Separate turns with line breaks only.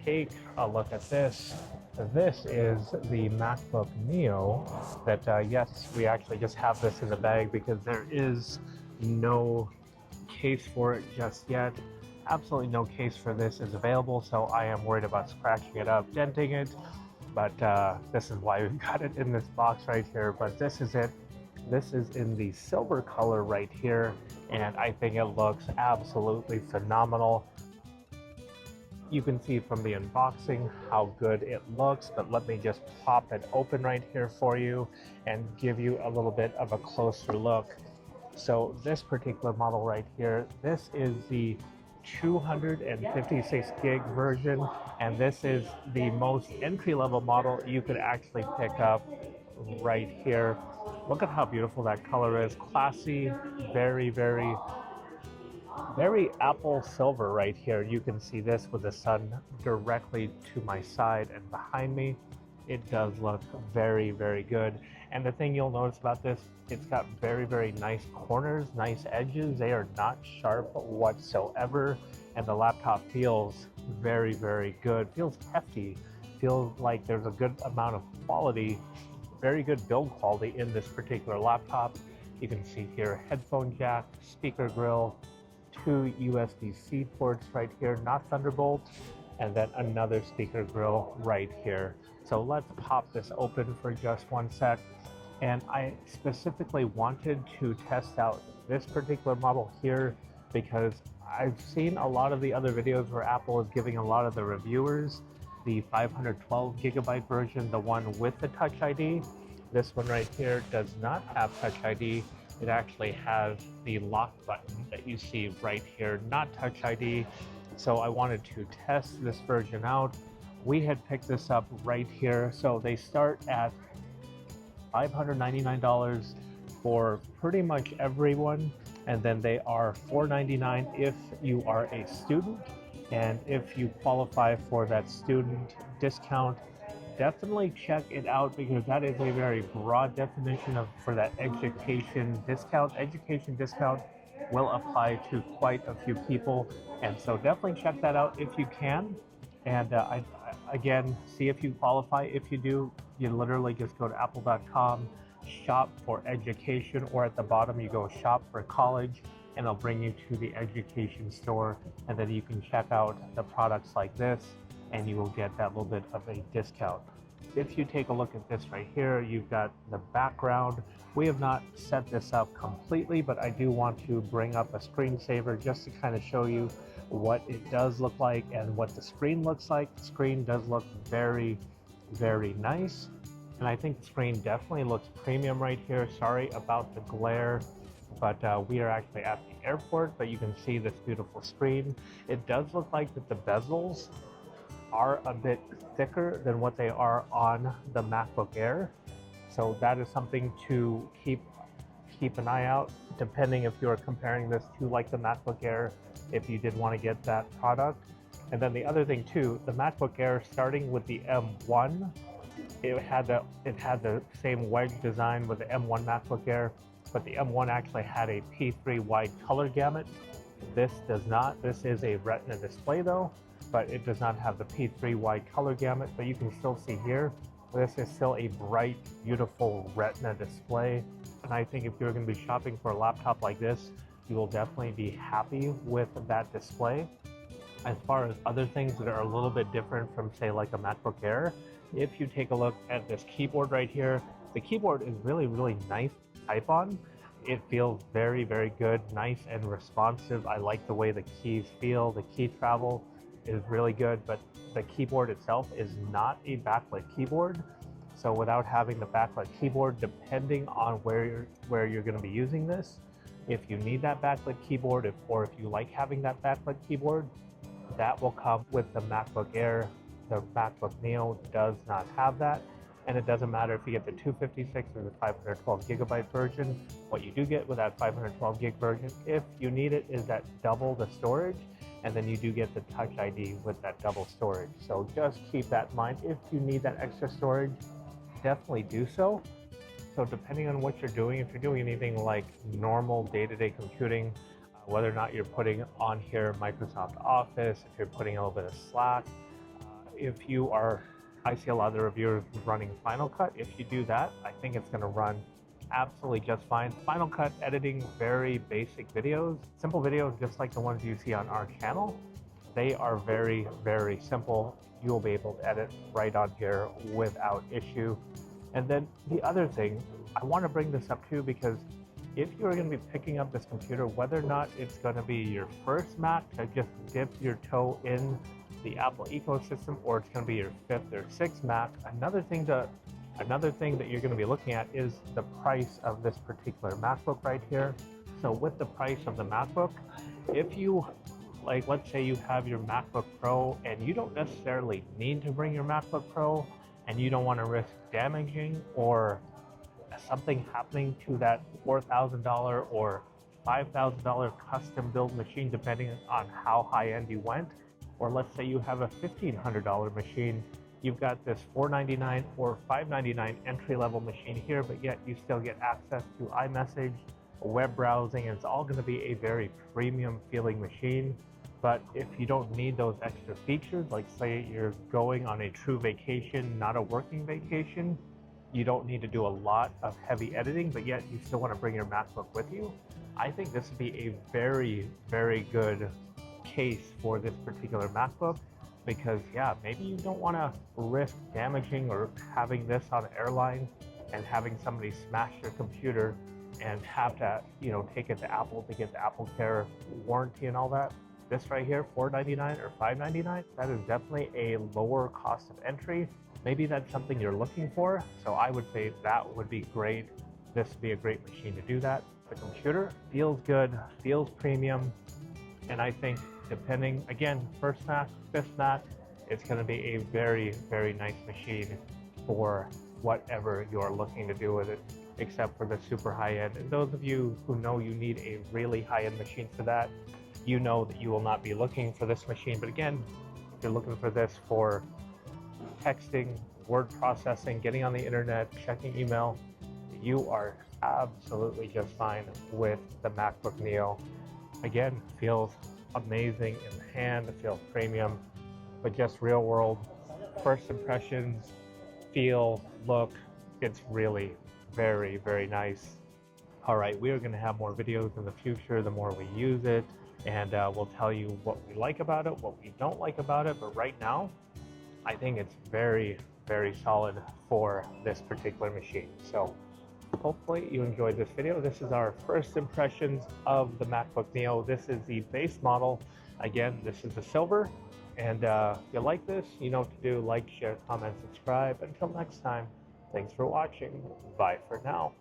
Take a look at this. This is the MacBook Neo that, yes, we actually just have this in the bag because there is no case for it just yet. Absolutely no case for this is available, so I am worried about scratching it up, denting it, but this is why we've got it in this box right here. But this is it. This is in the silver color right here, and I think it looks absolutely phenomenal. You can see from the unboxing how good it looks, but let me just pop it open right here for you and give you a little bit of a closer look. So this particular model right here, this is the 256 gig version, and this is the most entry-level model you could actually pick up right here. Look at how beautiful that color is. Classy, very, very apple silver right here. You can see this with the sun directly to my side and behind me. It does look very, very good. And the thing you'll notice about this, it's got very, very nice corners, nice edges. They are not sharp whatsoever. And the laptop feels very, very good. Feels hefty. Feels like there's a good amount of quality, very good build quality in this particular laptop. You can see here, headphone jack, speaker grill, 2 USB-C ports right here, not Thunderbolt, and then another speaker grill right here. So let's pop this open for just one sec. And I specifically wanted to test out this particular model here because I've seen a lot of the other videos where Apple is giving a lot of the reviewers the 512 gigabyte version, the one with the Touch ID. This one right here does not have Touch ID. It actually has the lock button that you see right here, not Touch ID. So I wanted to test this version out. We had picked this up right here. So they start at $599 for pretty much everyone. And then they are $499 if you are a student. And if you qualify for that student discount, definitely check it out because that is a very broad definition for that education discount. Education discount will apply to quite a few people, and so definitely check that out if you can. And again, see if you qualify. If you do, you literally just go to apple.com, shop for education, or at the bottom you go shop for college, and it'll bring you to the education store, and then you can check out the products like this and you will get that little bit of a discount. If you take a look at this right here, you've got the background. We have not set this up completely, but I do want to bring up a screensaver just to kind of show you what it does look like and what the screen looks like. The screen does look very, very nice. And I think the screen definitely looks premium right here. Sorry about the glare, but we are actually at the airport, but you can see this beautiful screen. It does look like that the bezels are a bit thicker than what they are on the MacBook Air. So that is something to keep an eye out, depending if you're comparing this to like the MacBook Air, if you did want to get that product. And then the other thing too, the MacBook Air, starting with the M1, it had the same wedge design with the M1 MacBook Air, but the M1 actually had a P3 wide color gamut. This does not. This is a Retina display though, but it does not have the P3 wide color gamut. But you can still see here, this is still a bright, beautiful Retina display. And I think if you're going to be shopping for a laptop like this, you will definitely be happy with that display. As far as other things that are a little bit different from, say, like a MacBook Air, if you take a look at this keyboard right here, the keyboard is really, really nice to type on. It feels very, very good, nice and responsive. I like the way the keys feel. The key travel is really good, but the keyboard itself is not a backlit keyboard. So without having the backlit keyboard, depending on where you're going to be using this, if you need that backlit keyboard, or if you like having that backlit keyboard, that will come with the MacBook Air. The MacBook Neo does not have that, and it doesn't matter if you get the 256 or the 512 gigabyte version. What you do get with that 512 gig version, if you need it, is that double the storage, and then you do get the Touch ID with that double storage. So just keep that in mind. If you need that extra storage, definitely do so. So depending on what you're doing, if you're doing anything like normal day-to-day computing, whether or not you're putting on here Microsoft Office, if you're putting a little bit of Slack, if you are, I see a lot of the reviewers running Final Cut. If you do that, I think it's going to run absolutely just fine. Final Cut editing very basic videos, simple videos just like the ones you see on our channel. They are very, very simple. You'll be able to edit right on here without issue. And then the other thing, I want to bring this up too, because if you're going to be picking up this computer, whether or not it's going to be your first Mac to just dip your toe in the Apple ecosystem, or it's going to be your 5th or 6th Mac, another thing that you're going to be looking at is the price of this particular MacBook right here. So with the price of the MacBook, if you, like, let's say you have your MacBook Pro and you don't necessarily need to bring your MacBook Pro, and you don't want to risk damaging or something happening to that $4,000 or $5,000 custom build machine, depending on how high end you went. Or let's say you have a $1,500 machine, you've got this $499 or $599 entry-level machine here, but yet you still get access to iMessage, web browsing, and it's all going to be a very premium feeling machine. But if you don't need those extra features, like say you're going on a true vacation, not a working vacation, you don't need to do a lot of heavy editing, but yet you still want to bring your MacBook with you, I think this would be a very, very good case for this particular MacBook. Because yeah, maybe you don't want to risk damaging or having this on an airline and having somebody smash your computer and have to, take it to Apple to get the Apple Care warranty and all that. This right here, $499 or $599, that is definitely a lower cost of entry. Maybe that's something you're looking for. So I would say that would be great. This would be a great machine to do that. The computer feels good, feels premium. And I think depending, again, first Mac, 5th Mac, it's going to be a very, very nice machine for whatever you're looking to do with it, except for the super high end. And those of you who know you need a really high end machine for that, you know that you will not be looking for this machine. But again, if you're looking for this for texting, word processing, getting on the internet, checking email, you are absolutely just fine with the MacBook Neo. Again, feels amazing in the hand, it feels premium, but just real world first impressions, feel, look, it's really very, very nice. All right, we are going to have more videos in the future the more we use it, and we'll tell you what we like about it, what we don't like about it. But right now, I think it's very, very solid for this particular machine. So hopefully you enjoyed this video. This is our first impressions of the MacBook Neo. This is the base model. Again, this is the silver. And if you like this, you know what to do. Like, share, comment, subscribe. Until next time, thanks for watching. Bye for now.